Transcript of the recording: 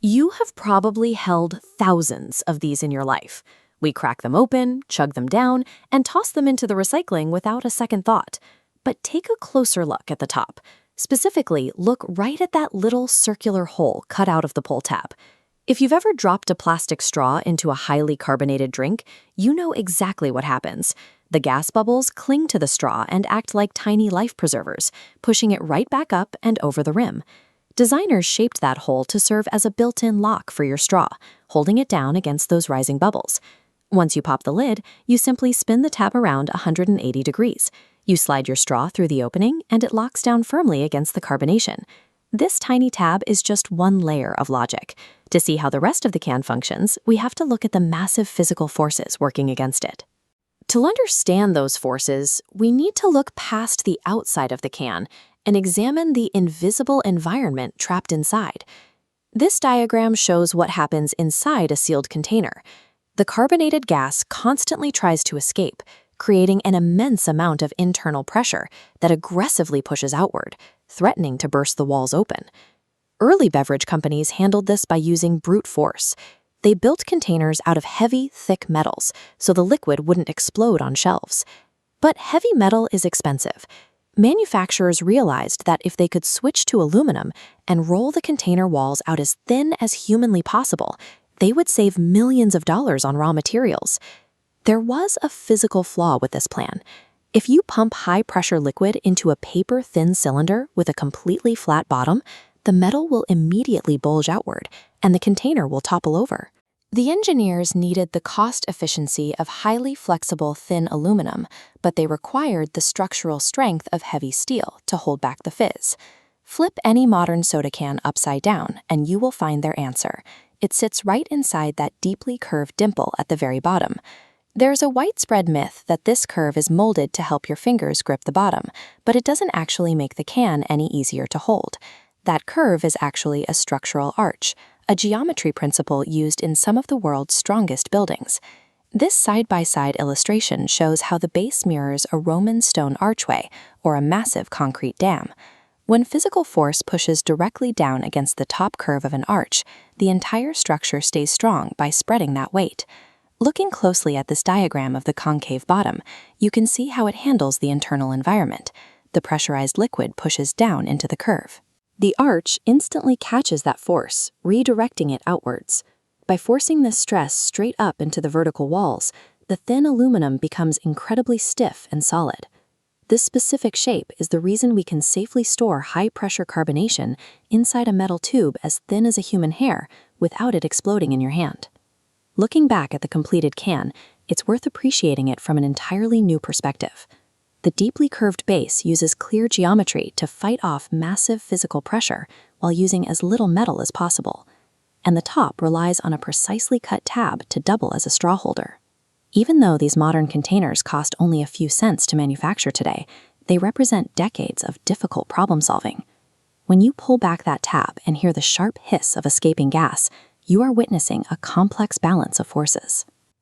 You have probably held thousands of these in your life. We crack them open, chug them down, and toss them into the recycling without a second thought. But take a closer look at the top. Specifically, look right at that little circular hole cut out of the pull tab. If you've ever dropped a plastic straw into a highly carbonated drink, you know exactly what happens. The gas bubbles cling to the straw and act like tiny life preservers, pushing it right back up and over the rim. Designers shaped that hole to serve as a built-in lock for your straw, holding it down against those rising bubbles. Once you pop the lid, you simply spin the tab around 180 degrees. You slide your straw through the opening, and it locks down firmly against the carbonation. This tiny tab is just one layer of logic. To see how the rest of the can functions, we have to look at the massive physical forces working against it. To understand those forces, we need to look past the outside of the can and examine the invisible environment trapped inside. This diagram shows what happens inside a sealed container. The carbonated gas constantly tries to escape, creating an immense amount of internal pressure that aggressively pushes outward, threatening to burst the walls open. Early beverage companies handled this by using brute force. They built containers out of heavy, thick metals so the liquid wouldn't explode on shelves. But heavy metal is expensive. Manufacturers realized that if they could switch to aluminum and roll the container walls out as thin as humanly possible, they would save millions of dollars on raw materials. There was a physical flaw with this plan. If you pump high-pressure liquid into a paper-thin cylinder with a completely flat bottom, the metal will immediately bulge outward, and the container will topple over. The engineers needed the cost efficiency of highly flexible thin aluminum, but they required the structural strength of heavy steel to hold back the fizz. Flip any modern soda can upside down, and you will find their answer. It sits right inside that deeply curved dimple at the very bottom. There's a widespread myth that this curve is molded to help your fingers grip the bottom, but it doesn't actually make the can any easier to hold. That curve is actually a structural arch, a geometry principle used in some of the world's strongest buildings. This side-by-side illustration shows how the base mirrors a Roman stone archway or a massive concrete dam. When physical force pushes directly down against the top curve of an arch, the entire structure stays strong by spreading that weight. Looking closely at this diagram of the concave bottom, you can see how it handles the internal environment. The pressurized liquid pushes down into the curve. The arch instantly catches that force, redirecting it outwards. By forcing this stress straight up into the vertical walls, the thin aluminum becomes incredibly stiff and solid. This specific shape is the reason we can safely store high-pressure carbonation inside a metal tube as thin as a human hair without it exploding in your hand. Looking back at the completed can, it's worth appreciating it from an entirely new perspective. The deeply curved base uses clear geometry to fight off massive physical pressure while using as little metal as possible. And the top relies on a precisely cut tab to double as a straw holder. Even though these modern containers cost only a few cents to manufacture today, they represent decades of difficult problem solving. When you pull back that tab and hear the sharp hiss of escaping gas, you are witnessing a complex balance of forces.